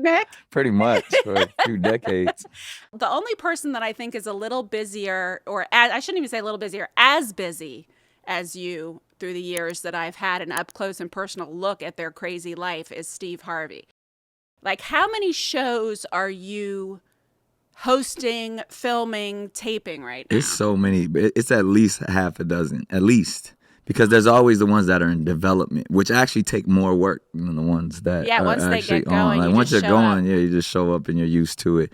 Nick? Pretty much for a few decades. The only person that I think is a little busier, or I shouldn't even say a little busier, as busy as you through the years that I've had an up close and personal look at their crazy life is Steve Harvey. Like, how many shows are you hosting, filming, taping right now? It's so many. It's at least half a dozen, at least. Because there's always the ones that are in development, which actually take more work than the ones that are once they actually get going, on. Like once you're going, you just show up and you're used to it.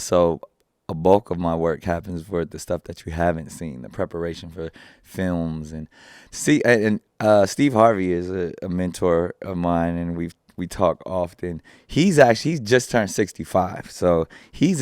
So a bulk of my work happens for the stuff that you haven't seen, the preparation for films. And Steve Harvey is a mentor of mine, and we talk often. He's just turned 65, so he's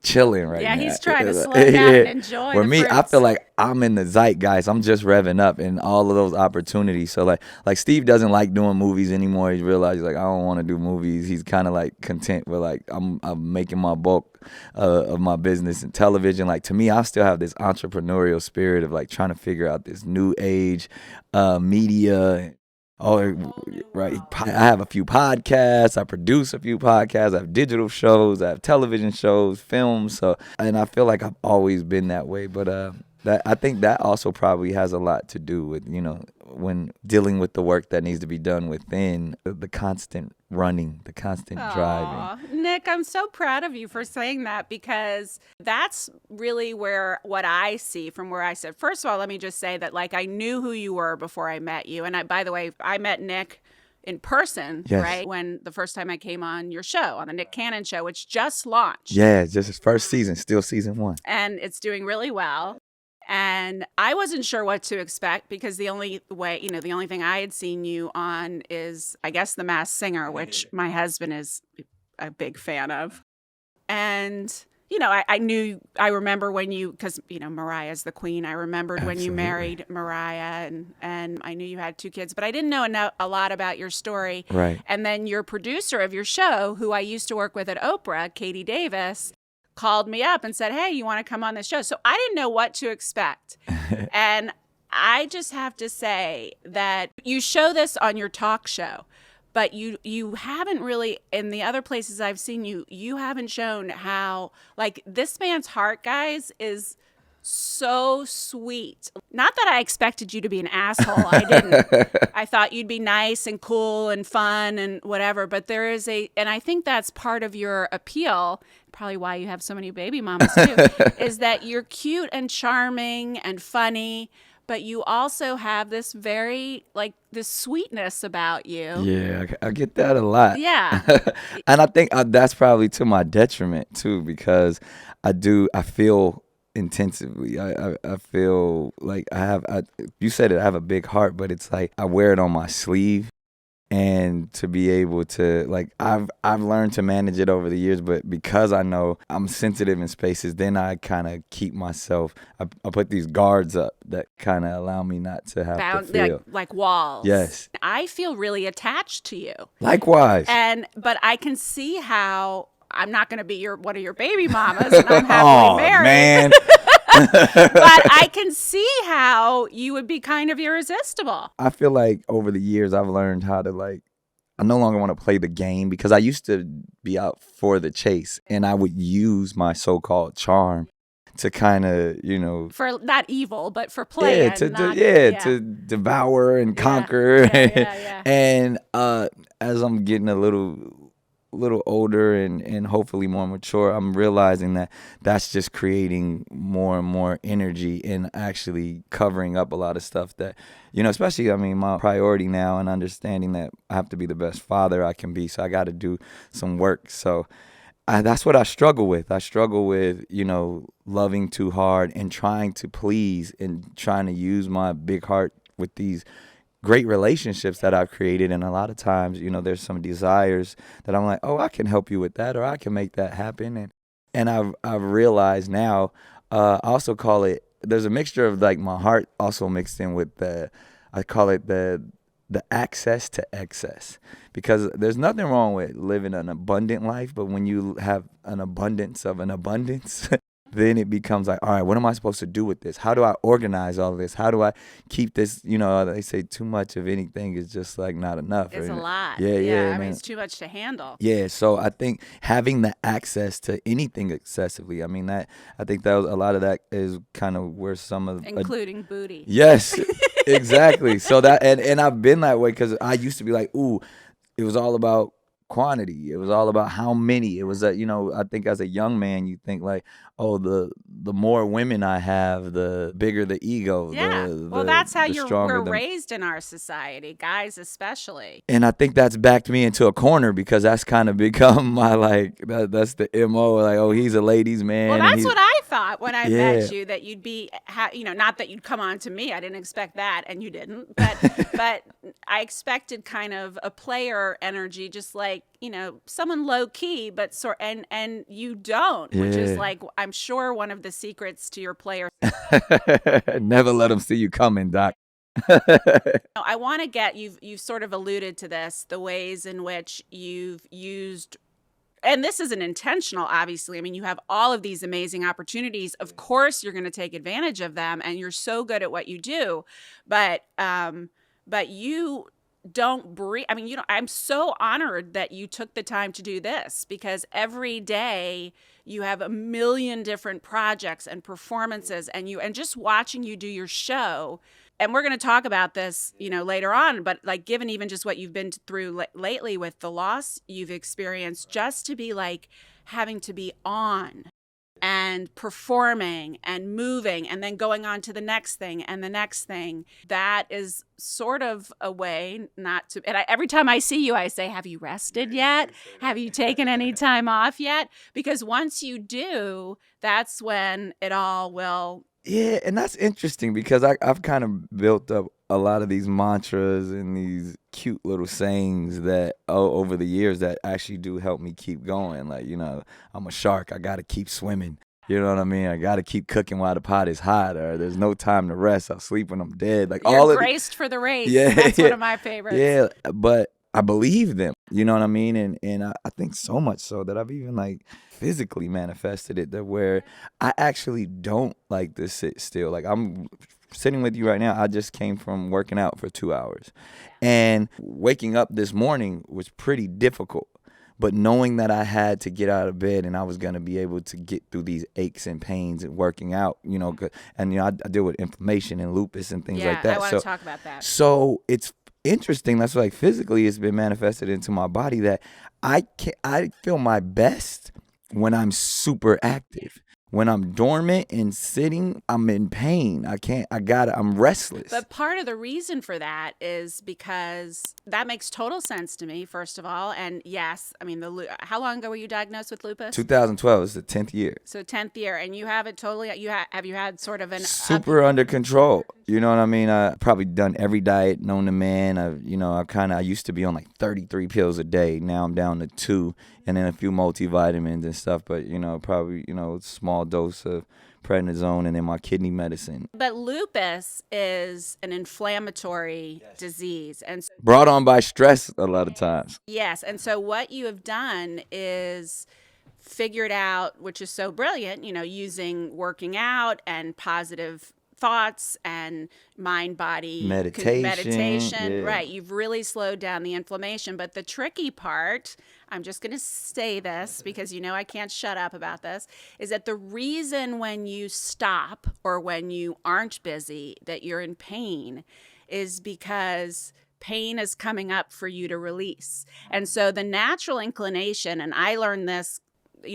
chilling right now. Yeah, he's trying to slow down and enjoy. For me, fruits. I feel like I'm in the zeitgeist. I'm just revving up in all of those opportunities. So like Steve doesn't like doing movies anymore. He's realized like I don't want to do movies. He's kind of like content with like I'm making my bulk of my business in television. Like to me, I still have this entrepreneurial spirit of like trying to figure out this new age media. Oh, right. I have a few podcasts. I produce a few podcasts. I have digital shows. I have television shows, films. So, and I feel like I've always been that way. But I think that also probably has a lot to do with, when dealing with the work that needs to be done within the constant running, the constant driving. Nick, I'm so proud of you for saying that, because that's really what I see from where I sit. First of all, let me just say that like I knew who you were before I met you. And by the way, I met Nick in person, yes. Right? When the first time I came on your show, on the Nick Cannon show, which just launched. Yeah, just his first season, still season 1. And it's doing really well. And I wasn't sure what to expect, because the only thing I had seen you on is, I guess, The Masked Singer, which my husband is a big fan of. And, I remember when because, Mariah's the queen. I remembered Absolutely. When you married Mariah, and I knew you had 2 kids, but I didn't know a lot about your story. Right. And then your producer of your show, who I used to work with at Oprah, Katie Davis, called me up and said, hey, you want to come on this show? So I didn't know what to expect. And I just have to say that you show this on your talk show, but you haven't really, in the other places I've seen you haven't shown how, like, this man's heart, guys, is so sweet. Not that I expected you to be an asshole. I didn't. I thought you'd be nice and cool and fun and whatever. But there is and I think that's part of your appeal, probably why you have so many baby mamas too, is that you're cute and charming and funny, but you also have this very, like, this sweetness about you. Yeah, I get that a lot. Yeah. And I think that's probably to my detriment too, because I feel intensively. I feel like you said it, I have a big heart, but it's like I wear it on my sleeve. And to be able to, like, I've learned to manage it over the years, but because I know I'm sensitive in spaces, then I kind of keep myself, I put these guards up that kind of allow me not to have to feel. Like walls. Yes. I feel really attached to you. Likewise. But I can see how I'm not going to be one of your baby mamas, and I'm happily married. Man. But I can see how you would be kind of irresistible. I feel like over the years I've learned how to, like, I no longer want to play the game, because I used to be out for the chase, and I would use my so-called charm to kind of, for not evil, but for play. Yeah, to devour and conquer. Yeah. And as I'm getting a little older and hopefully more mature, I'm realizing that that's just creating more and more energy and actually covering up a lot of stuff that, especially, my priority now and understanding that I have to be the best father I can be. So I got to do some work. So that's what I struggle with. I struggle with, loving too hard and trying to please and trying to use my big heart with these great relationships that I've created. And a lot of times, there's some desires that I'm like, oh, I can help you with that, or I can make that happen. And I've realized now, I also call it, there's a mixture of like my heart also mixed in with I call it the access to excess, because there's nothing wrong with living an abundant life. But when you have an abundance of an abundance, then it becomes like, all right, what am I supposed to do with this? How do I organize all of this? How do I keep this? They say too much of anything is just like not enough. It's a lot. Yeah. I mean, it's too much to handle. Yeah, so I think having the access to anything excessively, I think that was, a lot of that is kind of where some of including booty. Yes, exactly. So that and I've been that way because I used to be like, ooh, it was all about quantity. It was all about how many. It was I think as a young man, you think like, oh, the more women I have, the bigger the ego. Yeah. Well, that's how we're raised in our society, guys especially. And I think that's backed me into a corner because that's kind of become my that's the MO. Like, oh, he's a ladies' man. Well, that's what I thought when I met you, that you'd be, not that you'd come on to me. I didn't expect that, and you didn't. But I expected kind of a player energy, just like, someone low key, but and you don't, which is like, I'm sure one of the secrets to your player. Never let them see you coming, Doc. I want to get, you've sort of alluded to this, the ways in which you've used, and this isn't intentional, obviously. I mean, you have all of these amazing opportunities. Of course, you're going to take advantage of them, and you're so good at what you do. But you don't breathe. I mean, I'm so honored that you took the time to do this, because every day you have a million different projects and performances, and just watching you do your show. And we're going to talk about this, later on, but like, given even just what you've been through lately with the loss you've experienced, just to be like having to be on and performing and moving and then going on to the next thing and the next thing, that is sort of a way not to. And every time I see you, I say, have you rested yet? Have you taken any time off yet? Because once you do, that's when it all will. Yeah, and that's interesting because I've kind of built up a lot of these mantras and these cute little sayings that over the years that actually do help me keep going. Like, I'm a shark. I got to keep swimming. You know what I mean? I got to keep cooking while the pot is hot, or there's no time to rest. I'll sleep when I'm dead. Like, you're graced for the race. Yeah, that's one of my favorites. Yeah, but I believe them. You know what I mean? And I think so much so that I've even physically manifested it, that where I actually don't like to sit still. Like, I'm sitting with you right now. I just came from working out for 2 hours, and waking up this morning was pretty difficult. But knowing that I had to get out of bed and I was going to be able to get through these aches and pains and working out, and I deal with inflammation and lupus and things like that. I want to talk about that. So it's interesting. That's physically it's been manifested into my body that I feel my best when I'm super active. When I'm dormant and sitting, I'm in pain. I'm restless. But part of the reason for that is because that makes total sense to me, first of all. And yes, I mean, how long ago were you diagnosed with lupus? 2012 is the 10th year. So 10th year, and you have it totally, have you had sort of an super under control? You know what I mean? I probably done every diet known to man. I used to be on 33 pills a day. Now I'm down to 2, and then a few multivitamins and stuff. But probably small dose of prednisone, and then my kidney medicine. But lupus is an inflammatory disease, and brought on by stress a lot of times. Yes, and so what you have done is figured out, which is so brilliant, using working out and positive thoughts and mind-body meditation. Yeah. Right. You've really slowed down the inflammation. But the tricky part, I'm just going to say this because I can't shut up about this, is that the reason when you stop or when you aren't busy that you're in pain is because pain is coming up for you to release. And so the natural inclination, and I learned this,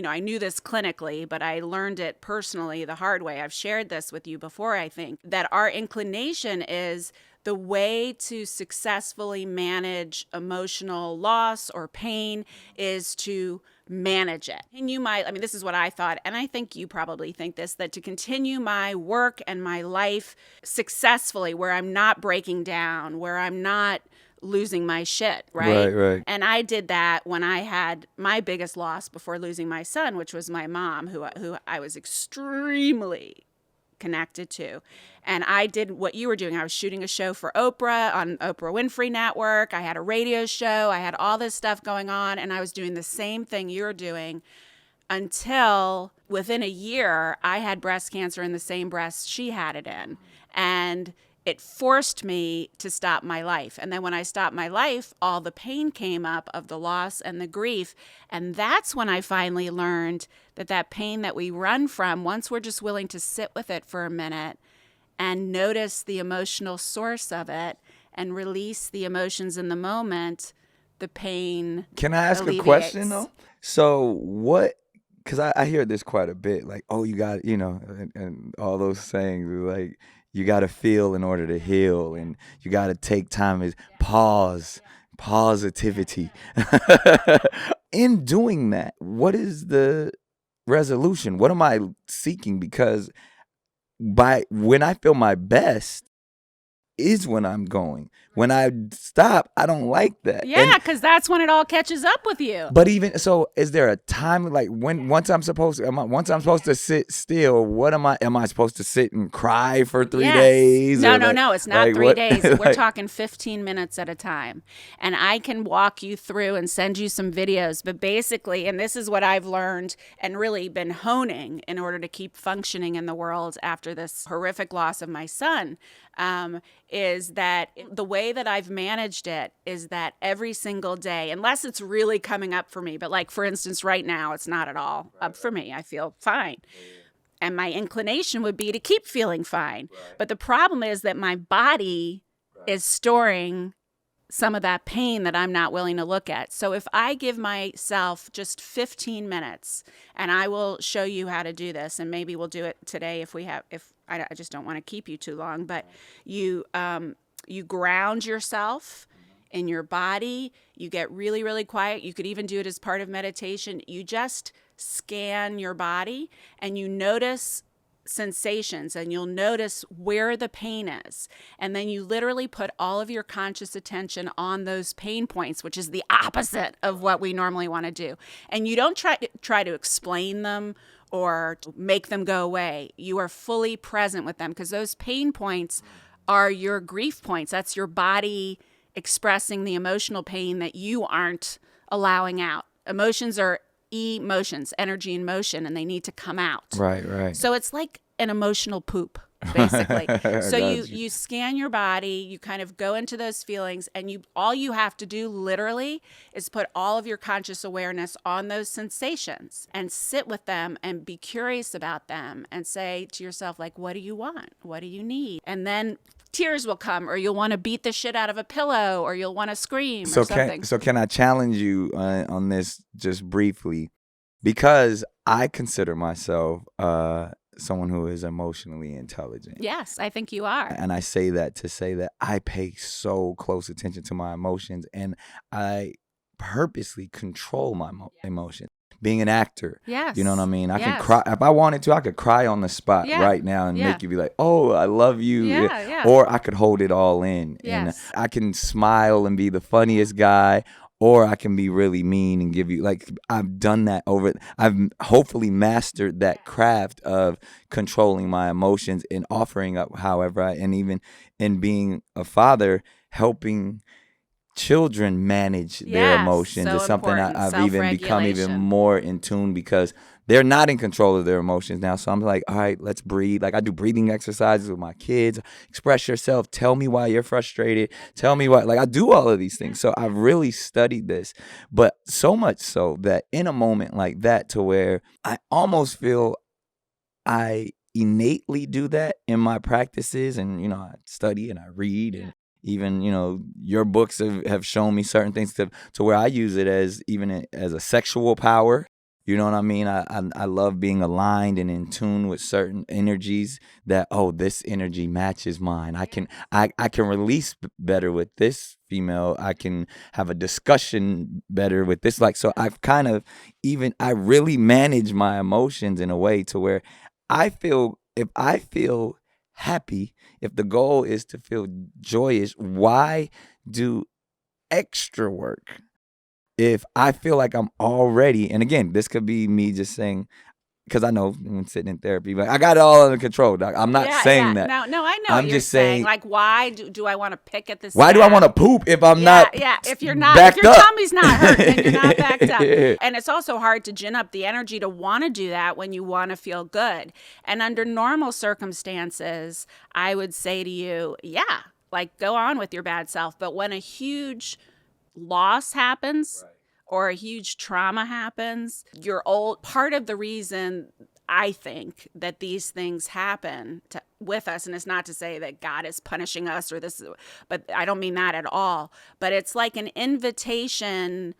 I knew this clinically, but I learned it personally the hard way. I've shared this with you before, I think, that our inclination is the way to successfully manage emotional loss or pain is to manage it. And this is what I thought, and I think you probably think this, that to continue my work and my life successfully, where I'm not breaking down, where I'm not losing my shit, right? Right. And I did that when I had my biggest loss before losing my son, which was my mom, who I was extremely connected to. And I did what you were doing. I was shooting a show for Oprah on Oprah Winfrey Network. I had a radio show. I had all this stuff going on, and I was doing the same thing you're doing. until within a year, I had breast cancer in the same breast she had it in. And it forced me to stop my life. And then when I stopped my life, all the pain came up of the loss and the grief. And that's when I finally learned that that pain that we run from, once we're just willing to sit with it for a minute and notice the emotional source of it and release the emotions in the moment, the pain Can I ask alleviates. a question though? So what, because I hear this quite a bit, like, oh, you got, and all those sayings, like, you got to feel in order to heal, and you got to take time, is positivity. In doing that, what is the resolution? What am I seeking? Because when I feel my best is when I'm going. When I stop, I don't like that. Yeah, because that's when it all catches up with you. But even so, is there a time, like, once I'm supposed to sit still? What am I supposed to sit and cry for 3 days? No, it's not like 3 what? days. We're talking 15 minutes at a time. And I can walk you through and send you some videos. But basically, and this is what I've learned and really been honing in order to keep functioning in the world after this horrific loss of my son, is that the way that I've managed it is that every single day, unless it's really coming up for me, but like, for instance, right now, it's not at all up for me. I feel fine. And my inclination would be to keep feeling fine. But the problem is that my body is storing some of that pain that I'm not willing to look at. So if I give myself just 15 minutes, and I will show you how to do this, and maybe we'll do it today if I just don't want to keep you too long, but you ground yourself in your body. You get really, really quiet. You could even do it as part of meditation. You just scan your body and you notice sensations, and you'll notice where the pain is. And then you literally put all of your conscious attention on those pain points, which is the opposite of what we normally want to do. And you don't try to explain them or make them go away. You are fully present with them, because those pain points are your grief points. That's your body expressing the emotional pain that you aren't allowing out. Emotions are emotions, energy in motion, and they need to come out. Right. So it's like an emotional poop, basically. So you scan your body, you kind of go into those feelings, and all you have to do literally is put all of your conscious awareness on those sensations and sit with them and be curious about them and say to yourself, like, what do you want? What do you need? And then tears will come, or you'll want to beat the shit out of a pillow, or you'll want to scream or something. So can I challenge you on this just briefly? Because I consider myself someone who is emotionally intelligent. Yes, I think you are. And I say that to say that I pay so close attention to my emotions, and I purposely control my emotions. Being an actor, yes, you know what I mean? I can cry. If I wanted to, I could cry on the spot right now and make you be like, oh, I love you. Or I could hold it all in. Yes. And I can smile and be the funniest guy, or I can be really mean and give you, like, I've done that I've hopefully mastered that craft of controlling my emotions and offering up however and even in being a father, helping children manage their emotions is something I've even become even more in tune, because they're not in control of their emotions now. So I'm like, all right, let's breathe. Like, I do breathing exercises with my kids. Express yourself. Tell me why you're frustrated. Tell me why. Like, I do all of these things. So I've really studied this, but so much so that in a moment like that, to where I almost feel I innately do that in my practices, and I study and I read, and even your books have shown me certain things to where I use it as a sexual power. You know what I mean? I love being aligned and in tune with certain energies that, oh, this energy matches mine. I can release better with this female. I can have a discussion better with this. Like, so I've kind of I really manage my emotions in a way to where if I feel happy, if the goal is to feel joyous, why do extra work? If I feel like I'm already, and again, this could be me just saying, because I know when sitting in therapy, but I got it all under control, Doc. I'm not saying that. No, I know I'm what you're just saying, like, why do I want to pick at this? Why do I want to poop if I'm not if your backed up? tummy's not hurting and you're not backed up. And it's also hard to gin up the energy to want to do that when you want to feel good. And under normal circumstances, I would say to you, like go on with your bad self. But when a huge loss happens, or a huge trauma happens, part of the reason I think that these things happen with us, and it's not to say that God is punishing us or this, but I don't mean that at all. But it's like an invitation,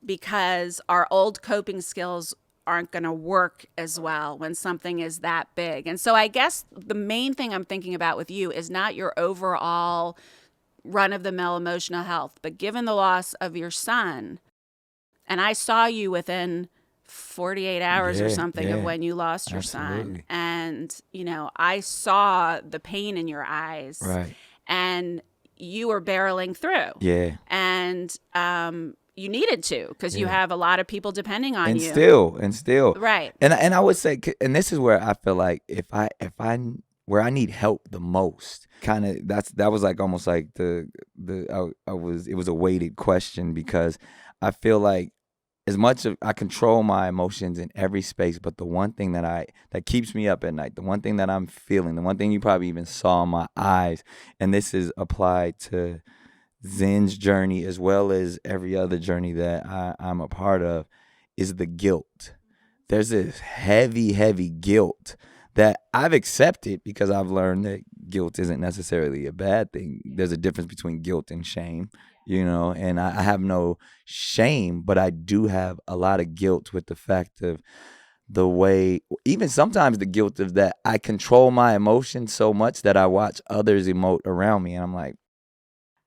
because our old coping skills aren't going to work as well when something is that big. And so I guess the main thing I'm thinking about with you is not your overall run-of-the-mill emotional health, but given the loss of your son, and I saw you within 48 hours or something of when you lost your son. And, I saw the pain in your eyes. Right. And you were barreling through. Yeah. And you needed to, because you have a lot of people depending on you. And still. Right. And I would say, and this is where I feel like where I need help the most, kind of that was like almost like it was a weighted question, because I feel like as much as I control my emotions in every space, but the one thing that keeps me up at night, the one thing that I'm feeling, the one thing you probably even saw in my eyes, and this is applied to Zen's journey as well as every other journey that I'm a part of, is the guilt. There's this heavy, heavy guilt that I've accepted, because I've learned that guilt isn't necessarily a bad thing. There's a difference between guilt and shame. And I have no shame, but I do have a lot of guilt with the fact of the way, even sometimes the guilt of that I control my emotions so much that I watch others emote around me, and I'm like,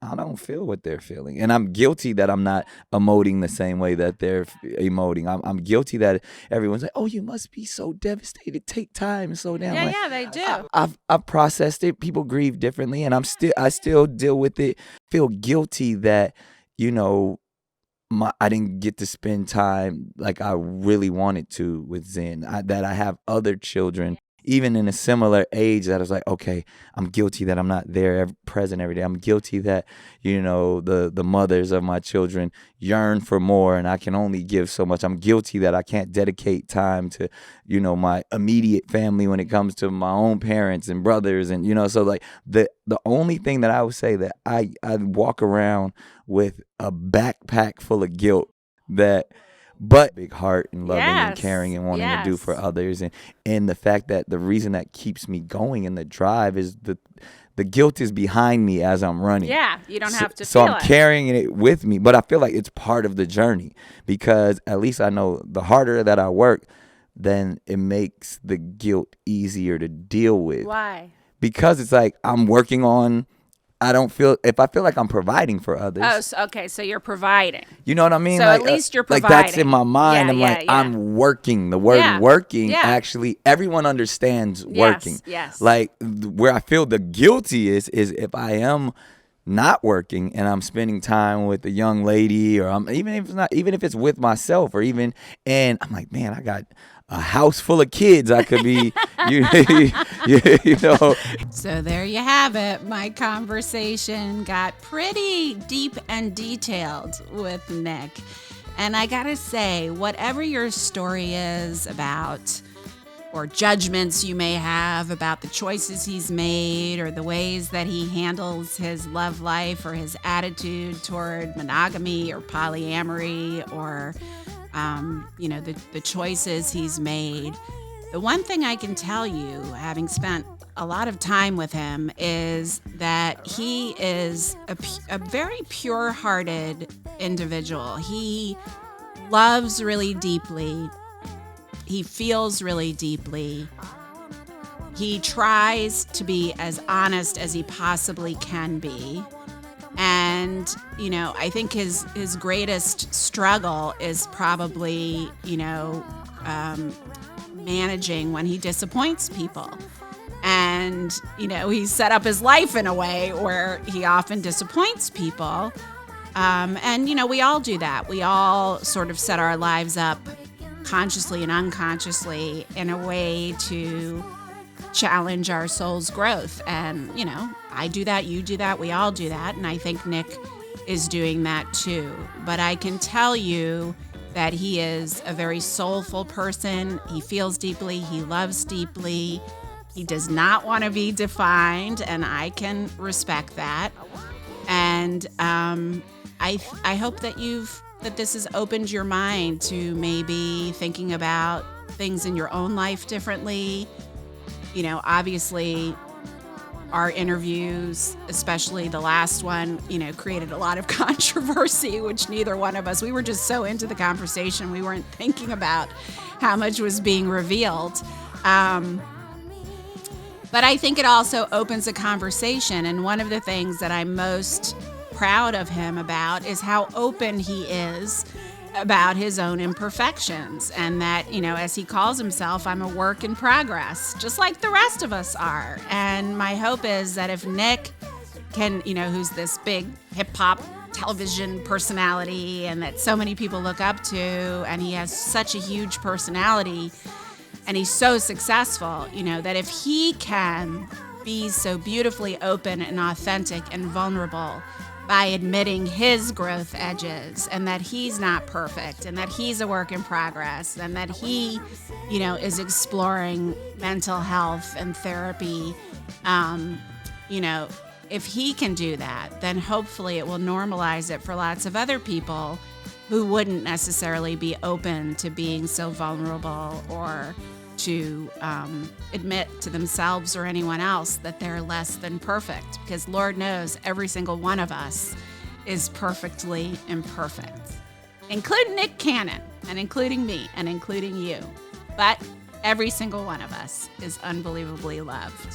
I don't feel what they're feeling. And I'm guilty that I'm not emoting the same way that they're emoting. I'm guilty that everyone's like, oh, you must be so devastated. Take time and slow down. Yeah, they do. I've processed it. People grieve differently, and I still deal with it. Feel guilty that, I didn't get to spend time like I really wanted to with Zen. That I have other children, even in a similar age, that I was like, okay, I'm guilty that I'm not there present every day. I'm guilty that, the mothers of my children yearn for more and I can only give so much. I'm guilty that I can't dedicate time to, my immediate family when it comes to my own parents and brothers. And, so like the only thing that I would say that I walk around with a backpack full of guilt, but big heart and loving and caring and wanting to do for others. And the fact that the reason that keeps me going in the drive is the guilt is behind me as I'm running. Yeah, you don't have to feel it. So I'm carrying it with me. But I feel like it's part of the journey, because at least I know the harder that I work, then it makes the guilt easier to deal with. Why? Because it's like I'm working on, if I feel like I'm providing for others. Oh, so, okay. So you're providing. You know what I mean? So at least you're providing. Like that's in my mind. I'm working. The word working, actually, everyone understands working. Yes. Like where I feel the guilty is if I am not working and I'm spending time with a young lady, or even if it's with myself, and I'm like, man, I got a house full of kids. I could be, So there you have it. My conversation got pretty deep and detailed with Nick. And I gotta say, whatever your story is about, or judgments you may have about the choices he's made, or the ways that he handles his love life, or his attitude toward monogamy or polyamory, or the choices he's made. The one thing I can tell you, having spent a lot of time with him, is that he is a very pure-hearted individual. He loves really deeply. He feels really deeply. He tries to be as honest as he possibly can be. And, I think his greatest struggle is probably, managing when he disappoints people. And, he's set up his life in a way where he often disappoints people. And, we all do that. We all sort of set our lives up consciously and unconsciously in a way to challenge our soul's growth. And, I do that, you do that, we all do that. And I think Nick is doing that too. But I can tell you that he is a very soulful person. He feels deeply, he loves deeply. He does not want to be defined, and I can respect that. And I hope that this has opened your mind to maybe thinking about things in your own life differently. Obviously, our interviews, especially the last one, created a lot of controversy, which neither one of us, we were just so into the conversation, we weren't thinking about how much was being revealed. But I think it also opens a conversation. And one of the things that I'm most proud of him about is how open he is about his own imperfections. And that, as he calls himself, I'm a work in progress, just like the rest of us are. And my hope is that if Nick can, who's this big hip hop television personality and that so many people look up to, and he has such a huge personality, and he's so successful, that if he can be so beautifully open and authentic and vulnerable by admitting his growth edges, and that he's not perfect, and that he's a work in progress, and that he, is exploring mental health and therapy, if he can do that, then hopefully it will normalize it for lots of other people who wouldn't necessarily be open to being so vulnerable or to admit to themselves or anyone else that they're less than perfect, because Lord knows every single one of us is perfectly imperfect, including Nick Cannon and including me and including you. But every single one of us is unbelievably loved.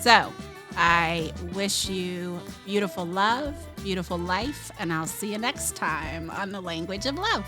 So I wish you beautiful love, beautiful life, and I'll see you next time on The Language of Love.